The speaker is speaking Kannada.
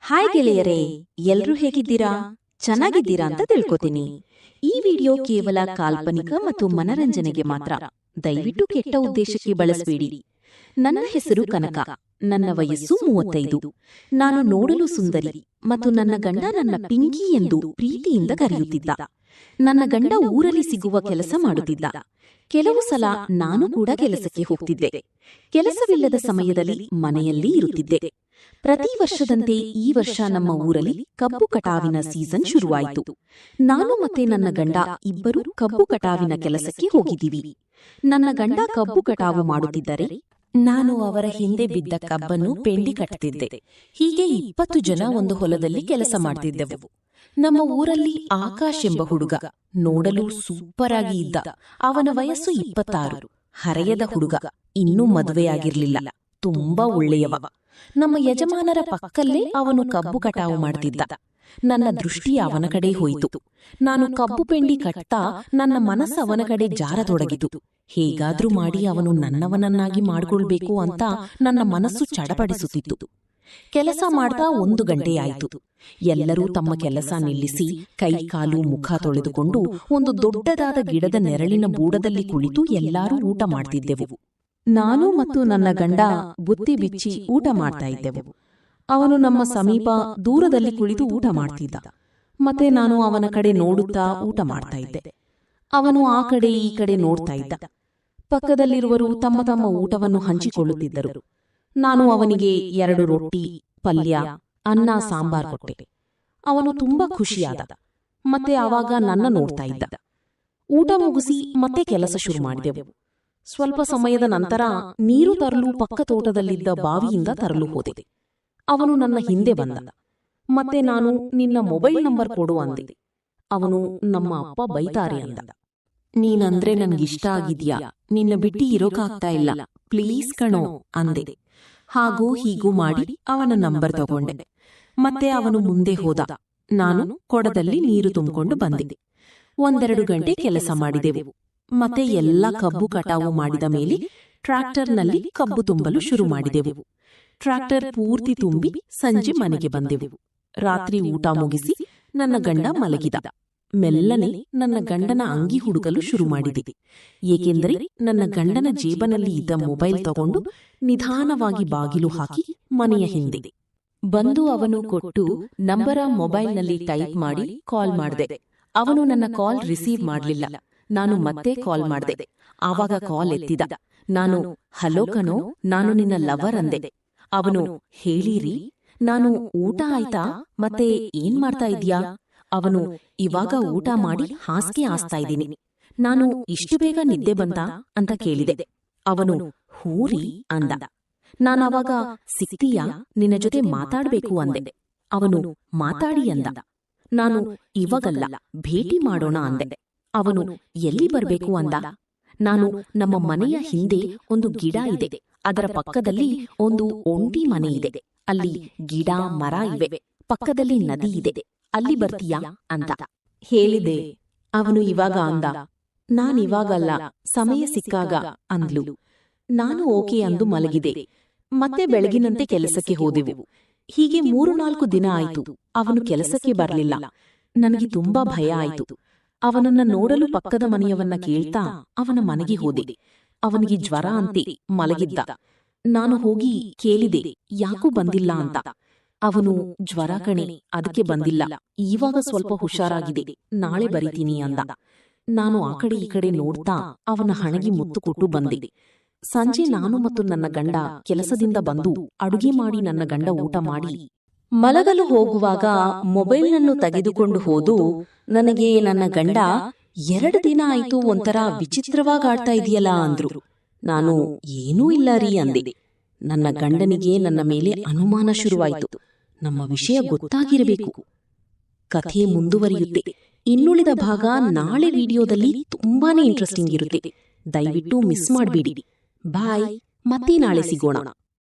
ಹಾಯ್ ಗೆಳೆಯರೇ, ಎಲ್ರೂ ಹೇಗಿದ್ದೀರಾ? ಚೆನ್ನಾಗಿದ್ದೀರಾ ಅಂತ ತಿಳ್ಕೊತೀನಿ. ಈ ವಿಡಿಯೋ ಕೇವಲ ಕಾಲ್ಪನಿಕ ಮತ್ತು ಮನರಂಜನೆಗೆ ಮಾತ್ರ. ದಯವಿಟ್ಟು ಕೆಟ್ಟ ಉದ್ದೇಶಕ್ಕೆ ಬಳಸಬೇಡಿ. ನನ್ನ ಹೆಸರು ಕನಕ. ನನ್ನ ವಯಸ್ಸು 35. ನಾನು ನೋಡಲು ಸುಂದರಿ ಮತ್ತು ನನ್ನ ಗಂಡ ನನ್ನ ಪಿಂಕಿ ಎಂದು ಪ್ರೀತಿಯಿಂದ ಕರೆಯುತ್ತಿದ್ದ. ನನ್ನ ಗಂಡ ಊರಲ್ಲಿ ಸಿಗುವ ಕೆಲಸ ಮಾಡುತ್ತಿದ್ದ. ಕೆಲವು ಸಲ ನಾನು ಕೂಡ ಕೆಲಸಕ್ಕೆ ಹೋಗ್ತಿದ್ದೆ. ಕೆಲಸವಿಲ್ಲದ ಸಮಯದಲ್ಲಿ ಮನೆಯಲ್ಲಿ ಇರುತ್ತಿದ್ದೆ. ಪ್ರತಿ ವರ್ಷದಂತೆ ಈ ವರ್ಷ ನಮ್ಮ ಊರಲ್ಲಿ ಕಬ್ಬು ಕಟಾವಿನ ಸೀಸನ್ ಶುರುವಾಯಿತು. ನಾನು ಮತ್ತೆ ನನ್ನ ಗಂಡ ಇಬ್ಬರು ಕಬ್ಬು ಕಟಾವಿನ ಕೆಲಸಕ್ಕೆ ಹೋಗಿದ್ದೀವಿ. ನನ್ನ ಗಂಡ ಕಬ್ಬು ಕಟಾವು ಮಾಡುತ್ತಿದ್ದರೆ ನಾನು ಅವರ ಹಿಂದೆ ಬಿದ್ದ ಕಬ್ಬನ್ನು ಪೆಂಡಿ ಕಟ್ಟುತ್ತಿದ್ದೆ. ಹೀಗೆ 20 ಜನ ಒಂದು ಹೊಲದಲ್ಲಿ ಕೆಲಸ ಮಾಡ್ತಿದ್ದೆವು. ನಮ್ಮ ಊರಲ್ಲಿ ಆಕಾಶ್ ಎಂಬ ಹುಡುಗ ನೋಡಲು ಸೂಪರ್ ಆಗಿ ಇದ್ದ. ಅವನ ವಯಸ್ಸು 26. ಹರೆಯದ ಹುಡುಗ, ಇನ್ನೂ ಮದುವೆಯಾಗಿರ್ಲಿಲ್ಲ. ತುಂಬಾ ಒಳ್ಳೆಯವ. ನಮ್ಮ ಯಜಮಾನರ ಪಕ್ಕಲ್ಲೇ ಅವನು ಕಬ್ಬು ಕಟಾವು ಮಾಡ್ತಿದ್ದ. ನನ್ನ ದೃಷ್ಟಿ ಅವನ ಕಡೆ ಹೋಯಿತು. ನಾನು ಕಬ್ಬು ಪೆಂಡಿ ಕಟ್ತಾ ನನ್ನ ಮನಸ್ಸು ಅವನ ಕಡೆ ಜಾರತೊಡಗಿತು. ಹೇಗಾದ್ರೂ ಮಾಡಿ ಅವನು ನನ್ನವನನ್ನಾಗಿ ಮಾಡ್ಕೊಳ್ಬೇಕು ಅಂತ ನನ್ನ ಮನಸ್ಸು ಚಡಪಡಿಸುತ್ತಿತ್ತು. ಕೆಲಸ ಮಾಡ್ತಾ 1 ಗಂಟೆಯಾಯಿತು. ಎಲ್ಲರೂ ತಮ್ಮ ಕೆಲಸ ನಿಲ್ಲಿಸಿ ಕೈ ಕಾಲು ಮುಖ ತೊಳೆದುಕೊಂಡು ಒಂದು ದೊಡ್ಡದಾದ ಗಿಡದ ನೆರಳಿನ ಬೂಡದಲ್ಲಿ ಕುಳಿತು ಎಲ್ಲರೂ ಊಟ ಮಾಡ್ತಿದ್ದೆವು. ನಾನು ಮತ್ತು ನನ್ನ ಗಂಡ ಬುತ್ತಿ ಬಿಚ್ಚಿ ಊಟ ಮಾಡ್ತಾ ಇದ್ದೆವು. ಅವನು ನಮ್ಮ ಸಮೀಪ ದೂರದಲ್ಲಿ ಕುಳಿತು ಊಟ ಮಾಡ್ತಿದ್ದ. ಮತ್ತೆ ನಾನು ಅವನ ಕಡೆ ನೋಡುತ್ತಾ ಊಟ ಮಾಡ್ತಾ ಇದ್ದೆ. ಅವನು ಆ ಕಡೆ ಈ ಕಡೆ ನೋಡ್ತಾ ಇದ್ದ. ಪಕ್ಕದಲ್ಲಿರುವರು ತಮ್ಮ ತಮ್ಮ ಊಟವನ್ನು ಹಂಚಿಕೊಳ್ಳುತ್ತಿದ್ದರು. ನಾನು ಅವನಿಗೆ 2 ರೊಟ್ಟಿ, ಪಲ್ಯ, ಅನ್ನ, ಸಾಂಬಾರ್ ಕೊಟ್ಟೆ. ಅವನು ತುಂಬಾ ಖುಷಿಯಾದ. ಮತ್ತೆ ಆವಾಗ ನನ್ನ ನೋಡ್ತಾ ಇದ್ದ. ಊಟ ಮುಗಿಸಿ ಮತ್ತೆ ಕೆಲಸ ಶುರು ಮಾಡಿದೆವು. ಸ್ವಲ್ಪ ಸಮಯದ ನಂತರ ನೀರು ತರಲು ಪಕ್ಕ ತೋಟದಲ್ಲಿದ್ದ ಬಾವಿಯಿಂದ ತರಲು ಹೋದೆ. ಅವನು ನನ್ನ ಹಿಂದೆ ಬಂದ. ಮತ್ತೆ ನಾನು ನಿನ್ನ ಮೊಬೈಲ್ ನಂಬರ್ ಕೊಡು ಅಂದೆ. ಅವನು ನಮ್ಮ ಅಪ್ಪ ಬೈತಾರೆ ಅಂದ. ನೀನಂದ್ರೆ ನನ್ಗಿಷ್ಟ ಆಗಿದ್ಯಾ, ನಿನ್ನ ಬಿಟ್ಟಿ ಇರೋಕಾಗ್ತಾ ಇಲ್ಲ, ಪ್ಲೀಸ್ ಕಣೋ ಅಂದೆ. ಹಾಗೂ ಹೀಗೂ ಮಾಡಿ ಅವನ ನಂಬರ್ ತಗೊಂಡೆ. ಮತ್ತೆ ಅವನು ಮುಂದೆ ಹೋದ. ನಾನು ಕೊಡದಲ್ಲಿ ನೀರು ತುಂಬಿಕೊಂಡು ಬಂದೆ. 1-2 ಗಂಟೆ ಕೆಲಸ ಮಾಡಿದೆವು. ಮತ್ತೆ ಎಲ್ಲ ಕಬ್ಬು ಕಟಾವು ಮಾಡಿದ ಮೇಲೆ ಟ್ರ್ಯಾಕ್ಟರ್ನಲ್ಲಿ ಕಬ್ಬು ತುಂಬಲು ಶುರು ಮಾಡಿದೆವು. ಟ್ರ್ಯಾಕ್ಟರ್ ಪೂರ್ತಿ ತುಂಬಿ ಸಂಜೆ ಮನೆಗೆ ಬಂದೆವು. ರಾತ್ರಿ ಊಟ ಮುಗಿಸಿ ನನ್ನ ಗಂಡ ಮಲಗಿದ. ಮೆಲ್ಲನೆ ನನ್ನ ಗಂಡನ ಅಂಗಿ ಹುಡುಕಲು ಶುರು ಮಾಡಿದೆ. ಏಕೆಂದರೆ ನನ್ನ ಗಂಡನ ಜೇಬನಲ್ಲಿ ಇದ್ದ ಮೊಬೈಲ್ ತಗೊಂಡು ನಿಧಾನವಾಗಿ ಬಾಗಿಲು ಹಾಕಿ ಮನೆಯ ಹಿಂದೆ ಬಂದು ಅವನು ಕೊಟ್ಟು ನಂಬರ ಮೊಬೈಲ್ನಲ್ಲಿ ಟೈಪ್ ಮಾಡಿ ಕಾಲ್ ಮಾಡಿದೆ. ಅವನು ನನ್ನ ಕಾಲ್ ರಿಸೀವ್ ಮಾಡಲಿಲ್ಲ. ನಾನು ಮತ್ತೆ ಕಾಲ್ ಮಾಡಿದೆ. ಆವಾಗ ಕಾಲ್ ಎತ್ತಿದ. ನಾನು ಹಲೋ ಕಣೋ, ನಾನು ನಿನ್ನ ಲವರ್ ಅಂದೆ. ಅವನು ಹೇಳಿರಿ, ನಾನು ಊಟ ಆಯ್ತಾ, ಮತ್ತೆ ಏನ್ ಮಾಡ್ತಾ ಇದ್ಯಾ? ಅವನು ಇವಾಗ ಊಟ ಮಾಡಿ ಹಾಸಿಗೆ ಹಾಸ್ತಾ ಇದ್ದೀನಿ. ನಾನು ಇಷ್ಟು ಬೇಗ ನಿದ್ದೆ ಬಂತಾ ಅಂತ ಕೇಳಿದೆ. ಅವನು ಹೂರಿ ಅಂದ. ನಾನವಾಗ ಸಿಗ್ತೀಯಾ, ನಿನ್ನ ಜೊತೆ ಮಾತಾಡ್ಬೇಕು ಅಂದೆ. ಅವನು ಮಾತಾಡಿ ಅಂದ. ನಾನು ಇವಾಗಲ್ಲ, ಭೇಟಿ ಮಾಡೋಣ ಅಂದೆ. ಅವನು ಎಲ್ಲಿ ಬರ್ಬೇಕು ಅಂದ. ನಾನು ನಮ್ಮ ಮನೆಯ ಹಿಂದೆ ಒಂದು ಗಿಡ ಇದೆ, ಅದರ ಪಕ್ಕದಲ್ಲಿ ಒಂದು ಒಂಟಿ ಮನೆ ಇದೆ. ಅಲ್ಲಿ ಗಿಡ ಮರ ಇವೆ, ಪಕ್ಕದಲ್ಲಿ ನದಿ ಇದೆ, ಅಲ್ಲಿ ಬರ್ತೀಯಾ ಅಂತ ಹೇಳಿದೆ. ಅವನು ಇವಾಗ ಅಂದ. ನಾನಿವಾಗಲ್ಲ, ಸಮಯ ಸಿಕ್ಕಾಗ ಅಂದ್ಲು. ನಾನು ಓಕೆ ಅಂದು ಮಲಗಿದೆ. ಮತ್ತೆ ಬೆಳಗಿನಂತೆ ಕೆಲಸಕ್ಕೆ ಹೋದೆವು. ಹೀಗೆ 3-4 ದಿನ ಆಯ್ತು. ಅವನು ಕೆಲಸಕ್ಕೆ ಬರಲಿಲ್ಲ. ನನಗೆ ತುಂಬಾ ಭಯ ಆಯಿತು. ಅವನನ್ನ ನೋಡಲು ಪಕ್ಕದ ಮನೆಯವನ್ನ ಕೇಳ್ತಾ ಅವನ ಮನೆಗೆ ಹೋದೆ. ಅವನಿಗೆ ಜ್ವರ ಅಂತೆ, ಮಲಗಿದ್ದ. ನಾನು ಹೋಗಿ ಕೇಳಿದೆ, ಯಾಕೂ ಬಂದಿಲ್ಲ ಅಂತ. ಅವನು ಜ್ವರ ಕಣೆ, ಅದಕ್ಕೆ ಬಂದಿಲ್ಲ, ಈವಾಗ ಸ್ವಲ್ಪ ಹುಷಾರಾಗಿದೆ, ನಾಳೆ ಬರಿತೀನಿ ಅಂದ. ನಾನು ಆ ಕಡೆ ಈ ಕಡೆ ನೋಡ್ತಾ ಅವನ ಹಣೆಗೆ ಮುತ್ತು ಕೊಟ್ಟು ಬಂದೆ. ಸಂಜೆ ನಾನು ಮತ್ತು ನನ್ನ ಗಂಡ ಕೆಲಸದಿಂದ ಬಂದು ಅಡುಗೆ ಮಾಡಿ ನನ್ನ ಗಂಡ ಊಟ ಮಾಡಿ ಮಲಗಲು ಹೋಗುವಾಗ ಮೊಬೈಲ್ನನ್ನು ತೆಗೆದುಕೊಂಡು ಹೋದು ನನಗೆ ನನ್ನ ಗಂಡ 2 ದಿನ ಆಯ್ತು, ಒಂಥರ ವಿಚಿತ್ರವಾಗಾಡ್ತಾ ಇದೆಯಲ್ಲ ಅಂದ್ರು. ನಾನು ಏನೂ ಇಲ್ಲ ರೀ ಅಂದೆ. ನನ್ನ ಗಂಡನಿಗೆ ನನ್ನ ಮೇಲೆ ಅನುಮಾನ ಶುರುವಾಯಿತು. ನಮ್ಮ ವಿಷಯ ಗೊತ್ತಾಗಿರಬೇಕು. ಕಥೆ ಮುಂದುವರಿಯುತ್ತೆ. ಇನ್ನುಳಿದ ಭಾಗ ನಾಳೆ ವಿಡಿಯೋದಲ್ಲಿ ತುಂಬಾನೇ ಇಂಟ್ರೆಸ್ಟಿಂಗ್ ಇರುತ್ತೆ. ದಯವಿಟ್ಟು ಮಿಸ್ ಮಾಡಬೇಡಿ. ಬಾಯ್, ಮತ್ತೆ ನಾಳೆ ಸಿಗೋಣ.